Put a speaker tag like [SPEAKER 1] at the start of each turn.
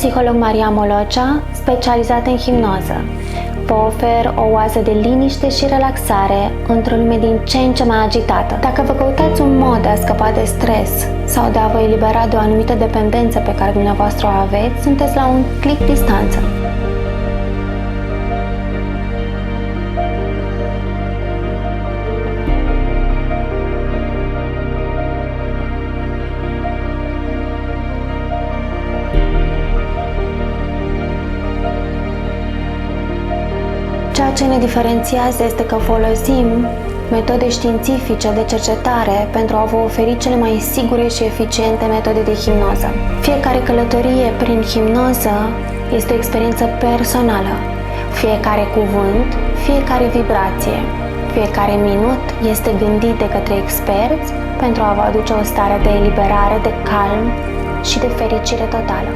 [SPEAKER 1] psiholog Maria Molocea, specializată în hipnoză. Vă ofer o oază de liniște și relaxare într-o lume din ce în ce mai agitată. Dacă vă căutați un mod de a scăpa de stres sau de a vă elibera de o anumită dependență pe care dumneavoastră o aveți, sunteți la un click distanță. Ceea ce ne diferențiază este că folosim metode științifice de cercetare pentru a vă oferi cele mai sigure și eficiente metode de hipnoză. Fiecare călătorie prin hipnoză este o experiență personală. Fiecare cuvânt, fiecare vibrație, fiecare minut este gândit de către experți pentru a vă aduce o stare de eliberare, de calm și de fericire totală.